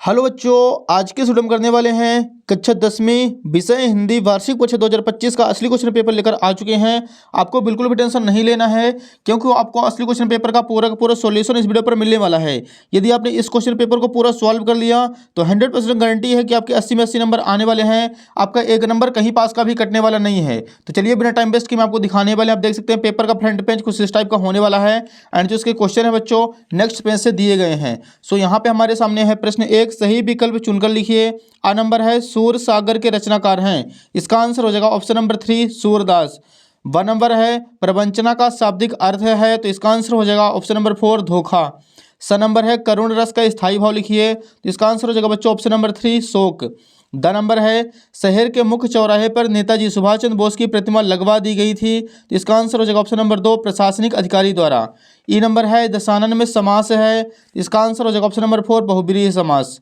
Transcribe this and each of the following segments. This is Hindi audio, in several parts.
हेलो बच्चों, आज के स्टूडेंट करने वाले हैं कक्षा 10वीं विषय हिंदी वार्षिक परीक्षा 2025 का असली क्वेश्चन पेपर लेकर आ चुके हैं। आपको बिल्कुल भी टेंशन नहीं लेना है, क्योंकि आपको असली क्वेश्चन पेपर का पूरा का पूरा सॉल्यूशन इस वीडियो पर मिलने वाला है। यदि आपने इस क्वेश्चन पेपर को पूरा सॉल्व कर लिया तो 100% गारंटी है कि आपके 80 में 80 नंबर आने वाले हैं। आपका एक नंबर कहीं पास का भी कटने वाला नहीं है। तो चलिए बिना टाइम वेस्ट के मैं आपको दिखाने वाले, आप देख सकते हैं पेपर का फ्रंट पेज कुछ इस टाइप का होने वाला है। एंड जो इसके क्वेश्चन है बच्चों नेक्स्ट पेज से दिए गए हैं। सो यहाँ पे हमारे सामने है प्रश्न 1, सही विकल्प चुनकर लिखिए। आ नंबर है सूर सागर के रचनाकार हैं, इसका आंसर हो जाएगा ऑप्शन नंबर 3 सूरदास। ब नंबर है प्रवंचना का शाब्दिक अर्थ है, तो इसका आंसर हो जाएगा ऑप्शन नंबर 4 धोखा। स नंबर है करुण रस का स्थायी भाव लिखिए, तो इसका आंसर हो जाएगा बच्चों ऑप्शन नंबर 3 शोक। द नंबर है शहर के मुख्य चौराहे पर नेताजी सुभाष चंद्र बोस की प्रतिमा लगवा दी गई थी, तो इसका आंसर हो जाएगा ऑप्शन नंबर 2 प्रशासनिक अधिकारी द्वारा। ई नंबर है दशानन में समास है, इसका आंसर हो जाएगा ऑप्शन नंबर 4 बहुब्रीहि समास।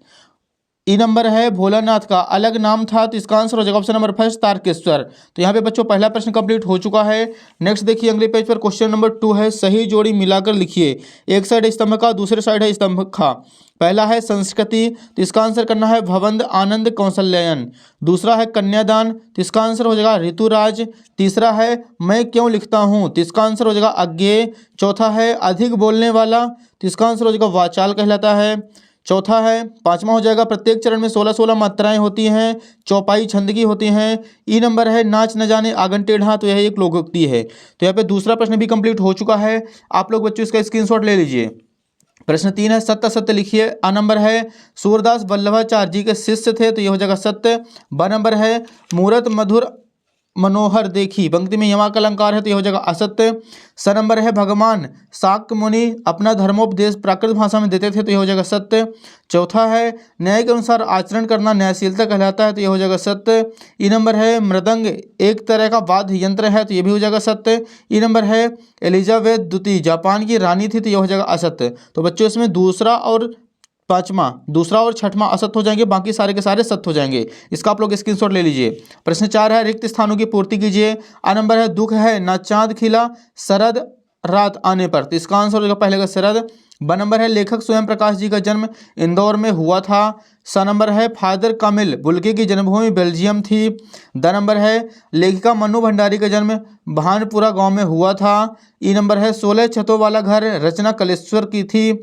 ई नंबर है भोलानाथ का अलग नाम था, तो इसका आंसर हो जाएगा ऑप्शन नंबर 5 तारकेश्वर। तो यहाँ पे बच्चों पहला प्रश्न कंप्लीट हो चुका है। नेक्स्ट देखिए अगले पेज पर क्वेश्चन नंबर 2 है, सही जोड़ी मिलाकर लिखिए। एक साइड है स्तंभ का, दूसरे साइड है स्तंभ का। पहला है संस्कृति, तो इसका आंसर करना है भवंद आनंद कौशल्यायन। दूसरा है कन्यादान, तो इसका आंसर हो जाएगा ऋतुराज। तीसरा है मैं क्यों लिखता हूँ, तो इसका आंसर हो जाएगा अज्ञेय। चौथा है अधिक बोलने वाला, तो इसका आंसर हो जाएगा वाचाल कहलाता है। चौथा है पांचवा हो जाएगा प्रत्येक चरण में 16-16 मात्राएं होती हैं, चौपाई छंद की होती हैं। ई नंबर है नाच न जाने आंगन टेढ़ा, तो यह एक लोकोक्ति है। तो यहाँ पे दूसरा प्रश्न भी कंप्लीट हो चुका है। आप लोग बच्चों इसका स्क्रीनशॉट ले लीजिए। प्रश्न 3 है सत्य सत्य लिखिए। आ नंबर है सूरदास वल्लभाचार्य जी के शिष्य थे, तो यह हो जाएगा सत्य। ब नंबर है मूरत मधुर मनोहर देखी पंक्ति में यमा का अलंकार है, तो यह हो जाएगा असत्य। स नंबर है भगवान शाक्य मुनि अपना धर्मोपदेश प्राकृत भाषा में देते थे, तो यह हो जाएगा सत्य। चौथा है न्याय के अनुसार आचरण करना न्यायशीलता कहलाता है, तो यह हो जाएगा सत्य। ई नंबर है मृदंग एक तरह का वाद्य यंत्र है, तो यह भी हो जाएगा सत्य। ई नंबर है एलिजाबेथ द्वितीय जापान की रानी थी, तो यह हो जाएगा असत्य। तो बच्चों इसमें दूसरा और छठवां असत्य हो जाएंगे, बाकी सारे के सारे सत्य हो जाएंगे। इसका आप लोग स्क्रीनशॉट ले लीजिए। प्रश्न 4 है रिक्त स्थानों की पूर्ति कीजिए। आ नंबर है दुख है ना चांद खिला शरद रात आने पर, तो इसका आंसर हो जाएगा पहले का शरद। ब नंबर है लेखक स्वयं प्रकाश जी का जन्म इंदौर में हुआ था। स नंबर है फादर कामिल बुल्के की जन्मभूमि बेल्जियम थी। द नंबर है लेखिका मन्नू भंडारी का जन्म भानपुरा गांव में हुआ था। ई नंबर है 16 छतों वाला घर रचना कलेश्वर की थी।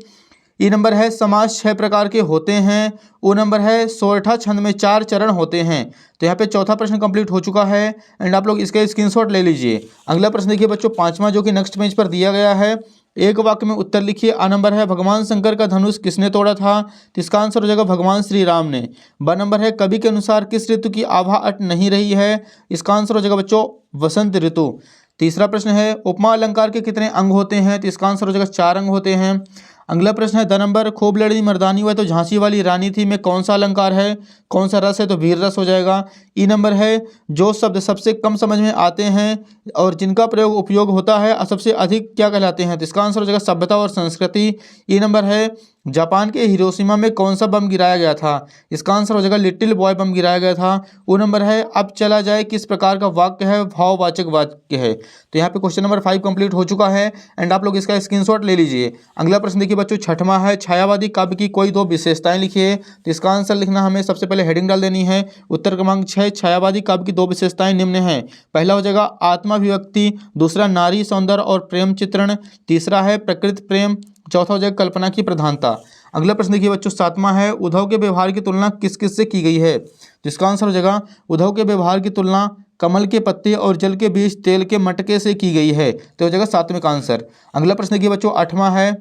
ई नंबर है समाज 6 प्रकार के होते हैं। ओ नंबर है सोरठा छंद में 4 चरण होते हैं। तो यहाँ पे चौथा प्रश्न कंप्लीट हो चुका है एंड आप लोग इसका स्क्रीनशॉट ले लीजिए। अगला प्रश्न देखिए बच्चों पांचवा, जो कि नेक्स्ट पेज पर दिया गया है। एक वाक्य में उत्तर लिखिए। आ नंबर है भगवान शंकर का धनुष किसने तोड़ा था, तो इसका आंसर हो जाएगा भगवान श्री राम ने। ब नंबर है कवि के अनुसार किस ऋतु की आभा अट नहीं रही है, इसका आंसर हो जाएगा बच्चों वसंत ऋतु। तीसरा प्रश्न है उपमा अलंकार के कितने अंग होते हैं, तो इसका आंसर हो जाएगा 4 अंग होते हैं। अगला प्रश्न है द नंबर खूब लड़ी मर्दानी हुआ तो झांसी वाली रानी थी में कौन सा अलंकार है, कौन सा रस है, तो वीर रस हो जाएगा। ई नंबर है जो शब्द सबसे कम समझ में आते हैं और जिनका प्रयोग उपयोग होता है सबसे अधिक क्या कहलाते हैं, तो इसका आंसर हो जाएगा सभ्यता और संस्कृति। ई नंबर है जापान के हिरोशिमा में कौन सा बम गिराया गया था, इसका आंसर हो जाएगा लिटिल बॉय बम गिराया गया था। वो नंबर है अब चला जाए किस प्रकार का वाक्य है, भाववाचक वाक्य है। तो यहाँ पे क्वेश्चन नंबर 5 कंप्लीट हो चुका है एंड आप लोग इसका स्क्रीनशॉट ले लीजिए। अगला प्रश्न देखिए बच्चों छठवां है छायावादी काव्य की कोई 2 विशेषताएं लिखिए। तो इसका आंसर लिखना हमें सबसे पहले हेडिंग डाल देनी है। उत्तर क्रमांक 6 छायावादी काव्य की 2 विशेषताएं निम्न हैं। पहला हो जाएगा आत्माभिव्यक्ति, दूसरा नारी सौंदर्य और प्रेम चित्रण, तीसरा है प्रकृति प्रेम, चौथा हो जाएगा कल्पना की प्रधानता। अगला प्रश्न देखिए बच्चों 7वां है उद्धव के व्यवहार की तुलना किस किस से की गई है, तो इसका आंसर हो जाएगा उद्धव के व्यवहार की तुलना कमल के पत्ते और जल के बीच तेल के मटके से की गई है, तो हो जाएगा 7वें का आंसर। अगला प्रश्न देखिए बच्चों 8वां है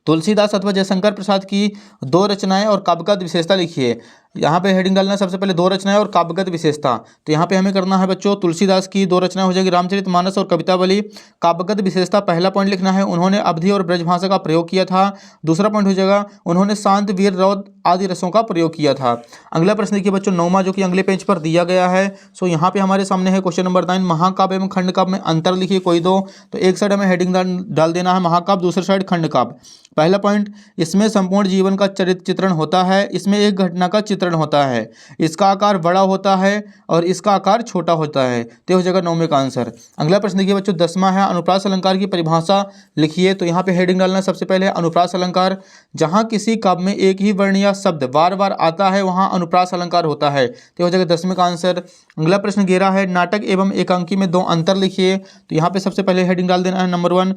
तुलसीदास अथवा जयशंकर प्रसाद की 2 रचनाएं और काव्यगत विशेषता लिखिए। यहाँ पे हेडिंग डालना है सबसे पहले 2 रचनाएं और काव्यगत विशेषता। तो यहाँ पे हमें करना है बच्चों तुलसीदास की 2 रचनाएं हो जाएगी रामचरितमानस और कवितावली। काव्यगत विशेषता पहला पॉइंट लिखना है उन्होंने अवधी और ब्रजभाषा का प्रयोग किया था। दूसरा पॉइंट हो जाएगा उन्होंने शांत वीर रौद्र आदि रसों का प्रयोग किया था। अगला प्रश्न देखिए बच्चों 9वां, जो कि अगले पेज पर दिया गया है। सो यहाँ पे हमारे सामने है क्वेश्चन नंबर 9 महाकाव्य एवं खंड काव्य में अंतर लिखिए कोई 2। तो एक साइड हमें हेडिंग डाल देना है महाकाव्य, दूसरी साइड खंड काव्य। पहला पॉइंट इसमें संपूर्ण जीवन का चित्रण होता है, इसमें एक घटना का चित्र वितरण होता है। इसका आकार बड़ा होता है और इसका आकार छोटा होता है। तो हो जाएगा 9वें का आंसर। अगला प्रश्न देखिए बच्चों 10वां है, अनुप्रास अलंकार की परिभाषा लिखिए। तो यहाँ पे हेडिंग डालना है सबसे पहले, अनुप्रास अलंकार जहाँ किसी काव्य में एक ही वर्ण या शब्द बार बार आता है वहाँ अनुप्रास अलंकार होता है। तो हो जाएगा 10वें का आंसर। अगला प्रश्न 11 है, नाटक एवं एकांकी में 2 अंतर लिखिए। तो यहाँ पे सबसे पहले हेडिंग डाल देना है नंबर 1,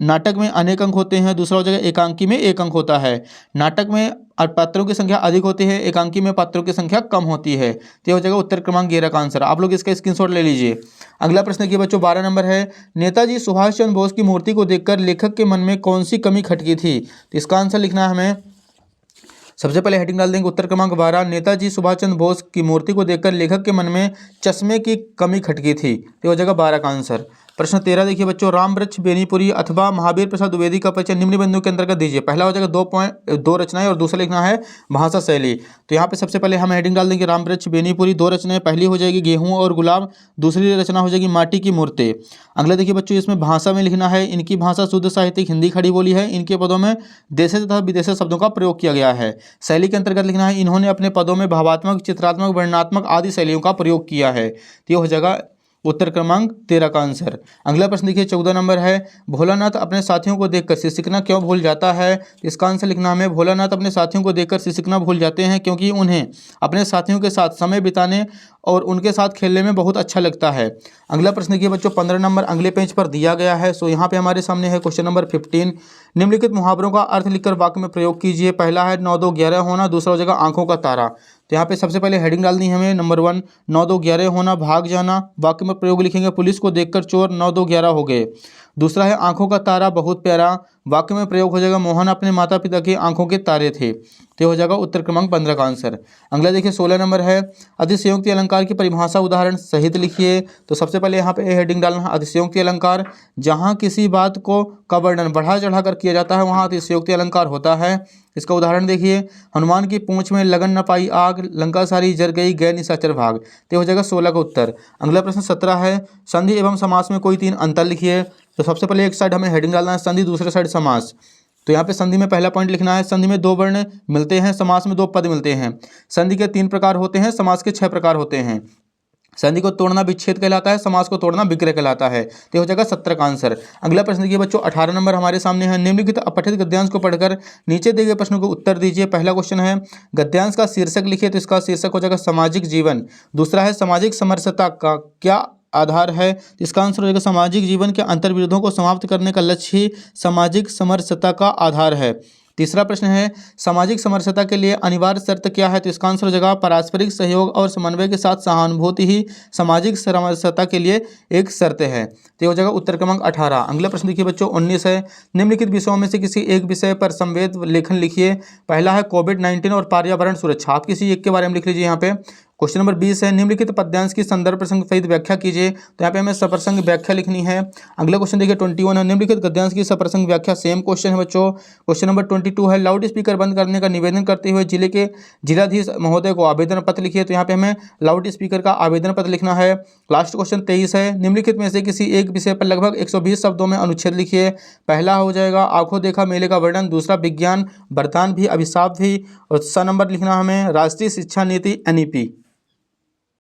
नाटक में अनेक अंक होते हैं। दूसरा हो जाएगा एकांकी में 1 अंक होता है। नाटक में पात्रों की संख्या अधिक होती है, एकांकी में पात्रों की संख्या कम होती है। तो हो जाएगा उत्तर क्रमांक 11 का आंसर। आप लोग इसका स्क्रीनशॉट ले लीजिए। अगला प्रश्न देखिए बच्चों 12 नंबर है, नेताजी सुभाष चंद्र बोस की मूर्ति को देखकर लेखक के मन में कौन सी कमी खटकी थी। तो इसका आंसर लिखना है हमें। सबसे पहले हेडिंग डाल देंगे उत्तर क्रमांक 12, नेताजी सुभाष चंद्र बोस की मूर्ति को देखकर लेखक के मन में चश्मे की कमी खटकी थी। तो हो जाएगा 12 का आंसर। प्रश्न 13 देखिए बच्चों, रामवृक्ष बेनीपुरी अथवा महावीर प्रसाद द्विवेदी का परिचय निम्न बिंदु के अंतर्गत दीजिए। पहला हो जाएगा 2 रचनाएं और दूसरा लिखना है भाषा शैली। तो यहाँ पे सबसे पहले हम हेडिंग डाल देंगे रामवृक्ष बेनीपुरी, 2 रचनाएं, पहली हो जाएगी गेहूं और गुलाब, दूसरी रचना हो जाएगी माटी की मूर्ति। अगला देखिए बच्चों, इसमें भाषा में लिखना है, इनकी भाषा शुद्ध साहित्यिक हिंदी खड़ी बोली है, इनके पदों में देशी तथा विदेशी शब्दों का प्रयोग किया गया है। शैली के अंतर्गत लिखना है, इन्होंने अपने पदों में भावात्मक, चित्रात्मक, वर्णनात्मक आदि शैलियों का प्रयोग किया है। तो ये हो जाएगा उत्तर क्रमांक 13 का आंसर। अगला प्रश्न देखिए 14 नंबर है, भोलानाथ अपने साथियों को देखकर सिसकना क्यों भूल जाता है। इसका आंसर लिखना हमें, भोलानाथ अपने साथियों को देखकर सिसकना भूल जाते हैं क्योंकि उन्हें अपने साथियों के साथ समय बिताने और उनके साथ खेलने में बहुत अच्छा लगता है। अगला प्रश्न देखिए बच्चों 15 नंबर अगले पेज पर दिया गया है। सो यहाँ पे हमारे सामने है क्वेश्चन नंबर 15, निम्नलिखित मुहावरों का अर्थ लिखकर वाक्य में प्रयोग कीजिए। पहला है 9 2 11 होना, दूसरा हो जाएगा आंखों का तारा। तो यहाँ पे सबसे पहले हेडिंग डालनी है हमें नंबर 1, 9 2 11 होना, भाग जाना। वाक्य में प्रयोग लिखेंगे, पुलिस को देखकर चोर 9 2 11 हो गए। दूसरा है आंखों का तारा, बहुत प्यारा। वाक्य में प्रयोग हो जाएगा, मोहन अपने माता पिता की आंखों के तारे थे। तो हो जाएगा उत्तर क्रमांक 15 का आंसर। अगला देखिए 16 नंबर है, अतिशयोक्ति अलंकार की परिभाषा उदाहरण सहित लिखिए। तो सबसे पहले यहाँ पे हेडिंग डालना है अतिशयोक्ति अलंकार, जहाँ किसी बात का वर्णन बढ़ा चढ़ा कर किया जाता है वहाँ अतिशयोक्ति अलंकार होता है। इसका उदाहरण देखिए, हनुमान की पूंछ में लगन न पाई आग, लंका सारी जर गई, गए निशाचर भाग। तो हो जाएगा 16 का उत्तर। अगला प्रश्न 17 है, संधि एवं समास में कोई 3 अंतर लिखिए। तो सबसे पहले एक साइड हमें हेडिंग डालना है संधि, दूसरे साइड समास। तो यहाँ पे संधि में पहला पॉइंट लिखना है, संधि में 2 वर्ण मिलते हैं, समास में 2 पद मिलते हैं। संधि के 3 प्रकार होते हैं, समास के 6 प्रकार होते हैं। संधि को तोड़ना विच्छेद कहलाता है, समास को तोड़ना विग्रह कहलाता है। तो हो जाएगा 17 का आंसर। अगला प्रश्न देखिए बच्चों 18 नंबर हमारे सामने है, निम्नलिखित अपठित गद्यांश को पढ़कर नीचे दिए गए प्रश्नों को उत्तर दीजिए। पहला क्वेश्चन है, गद्यांश का शीर्षक लिखिए। तो इसका शीर्षक हो जाएगा सामाजिक जीवन। दूसरा है, सामाजिक समरसता का क्या आधार है। इसका आंसर हो जाएगा, सामाजिक जीवन के अंतर्विरोधों को समाप्त करने का लक्ष्य ही सामाजिक समरसता का आधार है। तीसरा प्रश्न है, सामाजिक समरसता के लिए अनिवार्य शर्त क्या है। तो इसका आंसर हो जाएगा, पारस्परिक सहयोग और समन्वय के साथ सहानुभूति ही सामाजिक समरसता के लिए एक शर्त है। तो हो जाएगा उत्तर क्रमांक 18। अगला प्रश्न देखिए बच्चों 19 है, निम्नलिखित विषयों में से किसी एक विषय पर संवेद लेखन लिखिए। पहला है कोविड-19 और पर्यावरण सुरक्षा। आप किसी एक के बारे में लिख लीजिए। यहाँ पे क्वेश्चन नंबर 20 है, निम्नलिखित पद्यांश की संदर्भ प्रसंग सहित व्याख्या कीजिए। तो यहाँ पे हमें सप्रसंग व्याख्या लिखनी है। अगला क्वेश्चन देखिए 21 है, निम्नलिखित गद्यांश की सप्रसंग व्याख्या। सेम क्वेश्चन है बच्चों। क्वेश्चन नंबर 22 है, लाउड स्पीकर बंद करने का निवेदन करते हुए जिले के जिलाधीश महोदय को आवेदन पत्र लिखिए। तो यहाँ पे हमें लाउड स्पीकर का आवेदन पत्र लिखना है। लास्ट क्वेश्चन 23 है, निम्नलिखित में से किसी एक विषय पर लगभग 120 शब्दों में अनुच्छेद लिखिए। पहला हो जाएगा आंखों देखा मेले का वर्णन, दूसरा विज्ञान, वरदान भी, अभिशाप भी, और सा नंबर लिखना हमें राष्ट्रीय शिक्षा नीति NEP।